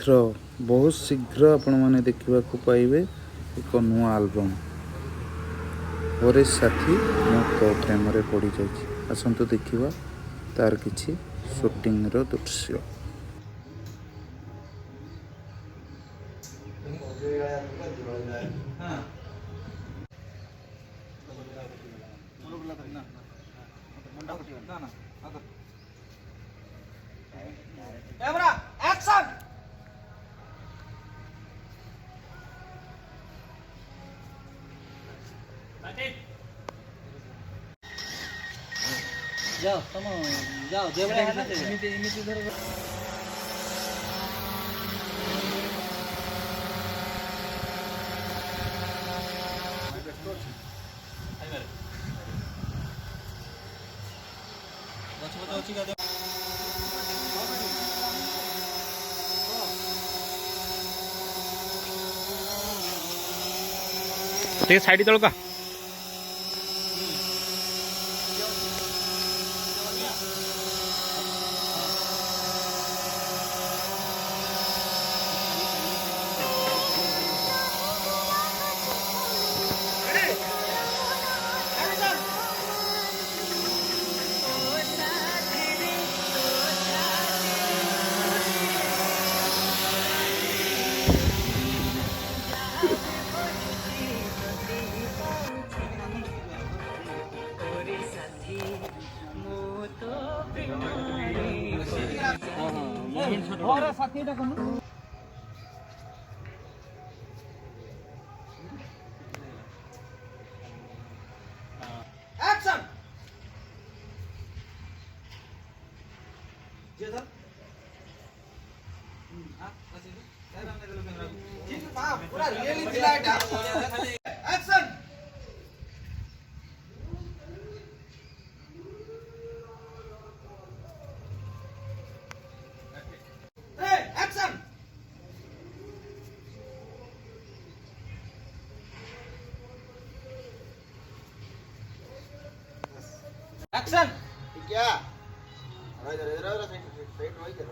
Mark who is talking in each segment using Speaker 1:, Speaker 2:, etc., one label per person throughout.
Speaker 1: शीघ्र बहुत शीघ्र आपण मैंने देखा पाइबे एक नुआ आल्बम ओरे साथी मो तो प्रेम रे पड़ी जाइए। आसतु देखा तार किछि शूटिंग रो दृश्य।
Speaker 2: Camera action. जाओ तुम जाओ देवड़ा है ना इमिति धर
Speaker 3: साइड तल का
Speaker 2: और साथी टा कोन एक्शन। जे सर हां बस ये राम ने कैमरा ठीक है पूरा रियली दिला एक्शन। एक्शन क्या इधर साइड वही कर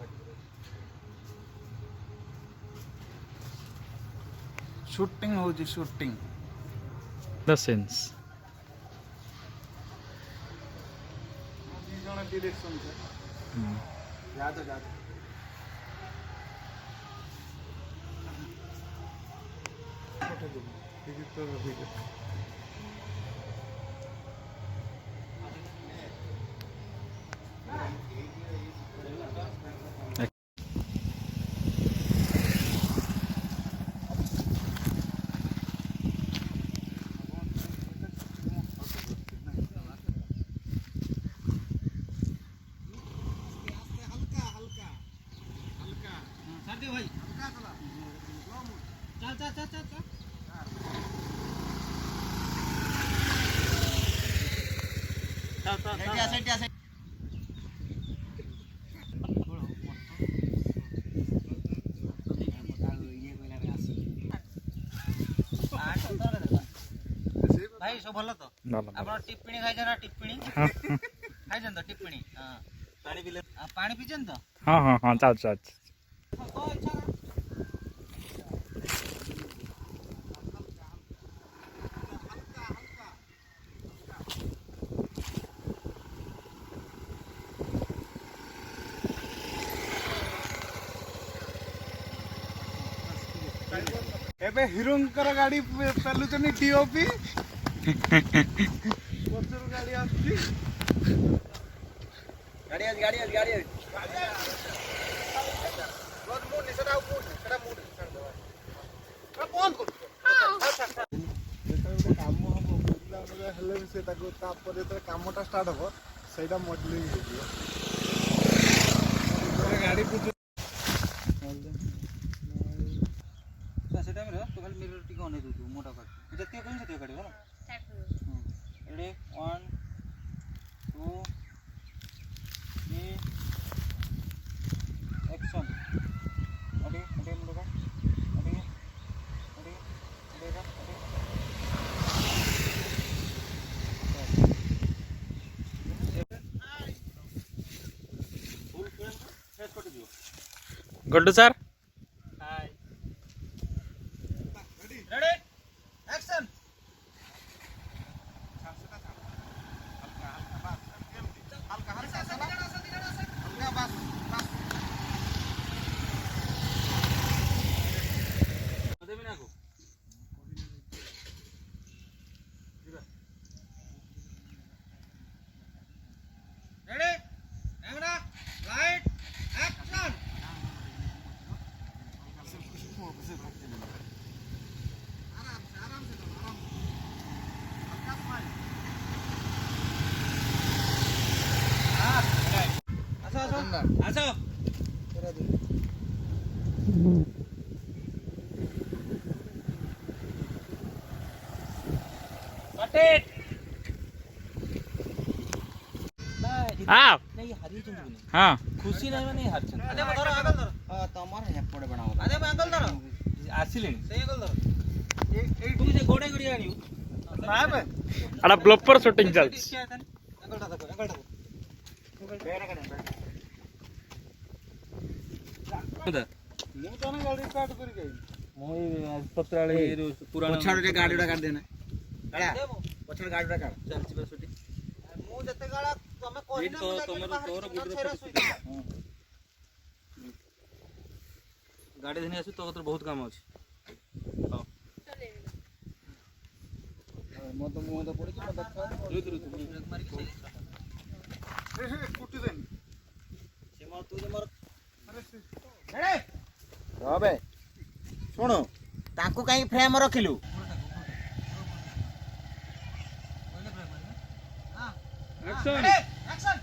Speaker 1: शूटिंग हो जी शूटिंग
Speaker 3: द सेंस
Speaker 1: जण डायरेक्शन से जा तो
Speaker 2: भाई चल चल चल चल चल भाई सब भल तो आपण टिप्पणी खाइ जरा टिप्पणी खाइ जन तो टिप्पणी हां पानी पीले पानी पीजन तो
Speaker 3: हां हां हां चल चल
Speaker 1: एबे हिरोंकर गाड़ी पेलुचनी डीओपी कोचर गाड़ी आसी गाड़ी रोज मूड निसरा मूड सेटा मूड बंद कर जेते काम हम बुझला हेले से ताको तापर जेते कामटा स्टार्ट हो सेटा मॉडलिंग हो गाड़ी पूछ तो खाली मिरर टिक ऑन दे तू मोटा कर जते कोन से काढे हो रेडी 1 2 3 एक्शन रेडी रेडी मुंडा ready ready ready
Speaker 3: Gaddu sir
Speaker 2: action ready camera light action आसो
Speaker 3: आप
Speaker 2: नहीं हरी चुन नहीं
Speaker 3: हाँ
Speaker 2: खुशी नहीं माने हार चुन अरे धरो आगल धरो हां तमर हेपड़े बनाओ अरे आगल धरो आसिलेनी से आगल धरो ए तू जे गोडे गड़ी आनियो साहब
Speaker 3: अड़ा ब्लॉपर शूटिंग चल
Speaker 2: आगल धरो बेरा कने मु तो ना गाड़ी स्टार्ट करी गई मोई पत्राळे पुराना पछाडे गाडीडा काढ देना काढा पछाडे गाडीडा काढ चल चिबा शूटिंग मु जते गाळा तमे कोहिना तो तमरो तोर गुडरे गाडी धनी आसु तो बहुत काम अछि हां मो तो पड़ी के देखा रुक मारी के स्कूटी देन से मो तू जे मोर अरे अबे सुनो ताकू कहीं फ्रेम रखिलु एक्शन एक्शन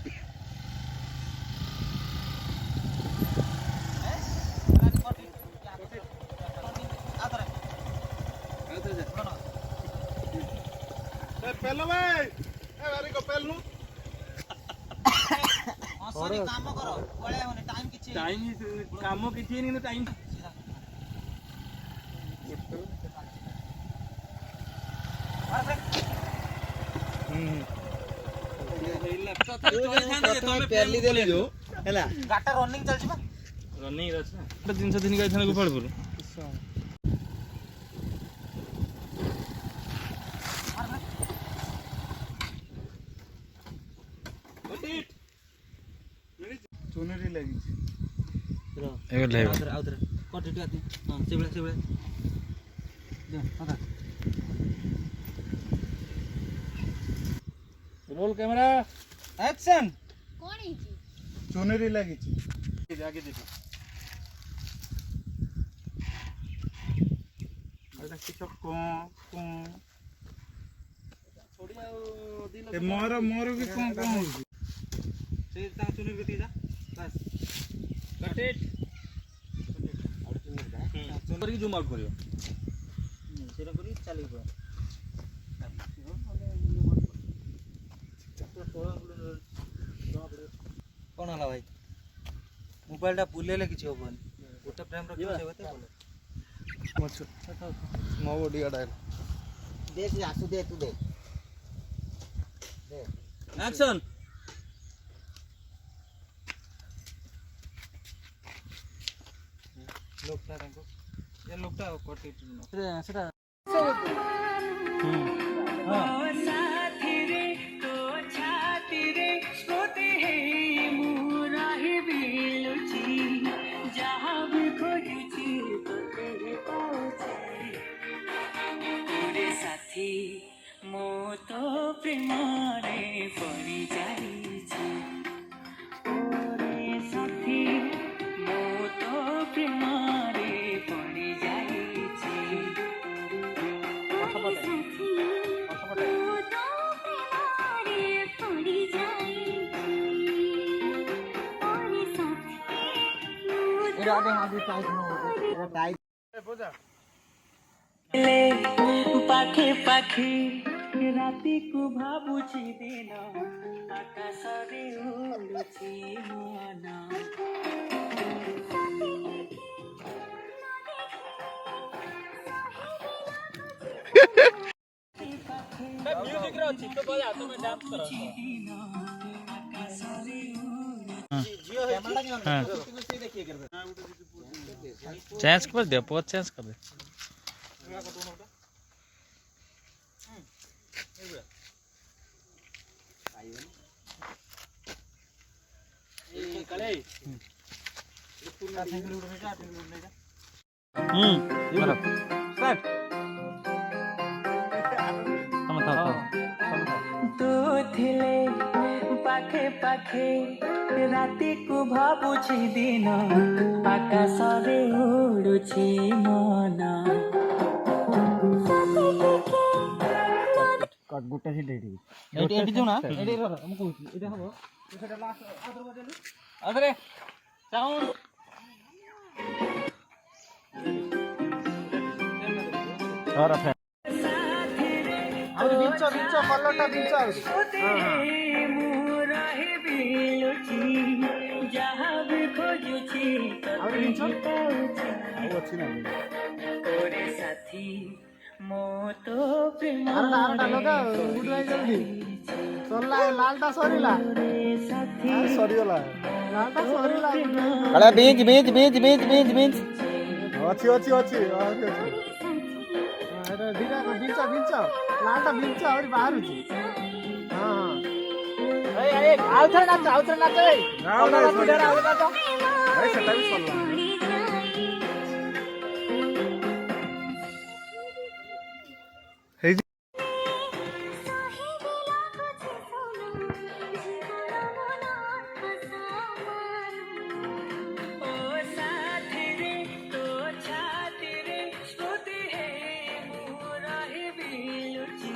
Speaker 2: पहलो भाई ए वारी को पहलनु सॉरी काम करो पळे होने टाइम किछि काम किछि नहीं टाइम पहली देले जो हैला गाटा रनिंग चल छिबा रनिंग रछ दिन से दिन गाय थाने गोपालपुर चुनरी लगी
Speaker 3: एगो ले
Speaker 2: आउतर कट इट आती हां सेबळे दे पता रोल कैमरा एक्शन
Speaker 4: कौन है जी
Speaker 1: चुनरी लगी
Speaker 2: आगे देखो
Speaker 1: अरे किछो को
Speaker 2: छोड़ी आ दिन
Speaker 1: ए मोर भी को होउची
Speaker 2: से ता चुनरी गति जा बस कट इट चुनरी की जूम आउट करियो सेरा करी चली गयो कौन हला भाई मोबाइल टा बुलेले किछ होबन गोटे फ्रेम रखियो से होते बोले
Speaker 1: मो बॉडी गार्ड
Speaker 2: देख आसु दे तू दे एक्शन लोकटा ताको ये लोकटा कोटी सेटा हां
Speaker 5: मो तो प्रेमारे पड़ी जाइछि ओरे साथी मो तो प्रेमारे पड़ी जाइछि ओरे साथी मो तो प्रेमारे पड़ी जाइछि ओरे साथी
Speaker 2: एरा आगे आगे टाइट न हो एरा टाइट बोझा
Speaker 5: पाखे पाखे राति को भाबुछि दिन आकाशरे उडुछि मन
Speaker 2: म्यूजिक रो अछि तो बजा तुम डांस करो जियो है
Speaker 3: हाँ
Speaker 2: से देखिए कर
Speaker 3: चेंज कर दे पोज चेंज कर दे
Speaker 5: ତୁ ଥିଲେ ପାଖେ ପାଖେ ରାତିକୁ ଭାବୁଛି ଦିନ ଆକାଶରେ ଉଡୁଛି ମନ
Speaker 2: ଗୋଟେ ସିଟ୍ ଏଇଠି ଯୋଉ ନା ଏଇଠି ମୁଁ କହୁଛି ଏଇଟା ହବ ସେଟା ଲାଷ୍ଟ ଆଦର ବଜେଇଲୁ ଆଦରେ ସାଉଣ୍ଡ କଲରଟା ବିଞ୍ଚ
Speaker 5: ମୁଁ ରହିବି ଲୁଚି ଯାହା ବି ଖୋଜୁଛି ଓରେ ସାଥୀ ମୁଁ ତ ପ୍ରେମ
Speaker 2: ଲାଲଟା ସରିଲା
Speaker 5: ସାଥୀ
Speaker 2: ସରିଗଲା ଲାଲଟା ସରିଲା
Speaker 4: ଆରେ binge binge binge binge binge binge
Speaker 2: ଅଛି ଅଛି ଅଛି ଦିଟା ବିଞ୍ଚ ବିଞ୍ଚ ଲାଲଟା ବିଞ୍ଚ ଆହୁରି ବାହାରୁଛି ହଁ ଆଉଥରେ ନାଚ ସେଟା ବି ସରିଲା
Speaker 5: ओ साथी रे तो छाती रे स्मृति है ମୁଁ ରହିବି ଲୁଚି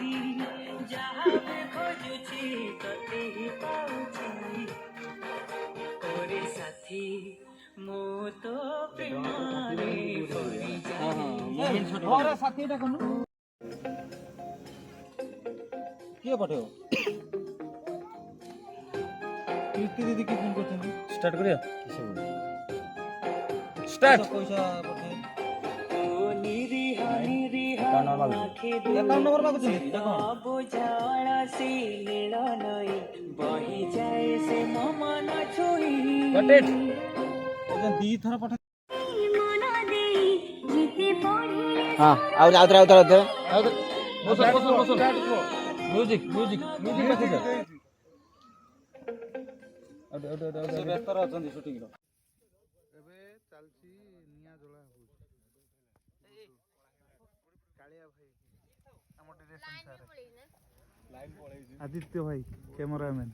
Speaker 5: ଯାହା ବି ଖୋଜୁଛି ତତେ ହିଁ ପାଉଛି ଓରେ ସାଥୀ ମୁଁ ତ ପ୍ରେମରେ ପଡ଼ିଯାଏ
Speaker 2: ସାଥୀଟା କନୁ କିଏ ପଠେଇବ କୀର୍ତ୍ତି ଦିଦି କି ଫୋନ କରୁଛନ୍ତି ଷ୍ଟାର୍ଟ କରିବା ଷ୍ଟାର୍ଟ ପଇସା ପଠେଇ ଏକାଉଣ୍ଟ ନମ୍ବର ମାଗୁଛନ୍ତି ନା କଣ ଦି ଥର ପଠେଇ
Speaker 4: ହଁ ଆଉଥରେ
Speaker 2: ମ୍ୟୁଜିକ ବ୍ୟସ୍ତରେ ଅଛନ୍ତି ସୁଟିଂର
Speaker 1: ଏବେ ଚାଲିଛି ନିଆଁ ଜଳା ହଉଛି କାଳିଆ ଭାଇ ଆମ ଡିରେକ୍ସନ ସାର୍ ଆଦିତ୍ୟ ଭାଇ କ୍ୟାମେରାମ୍ୟାନ୍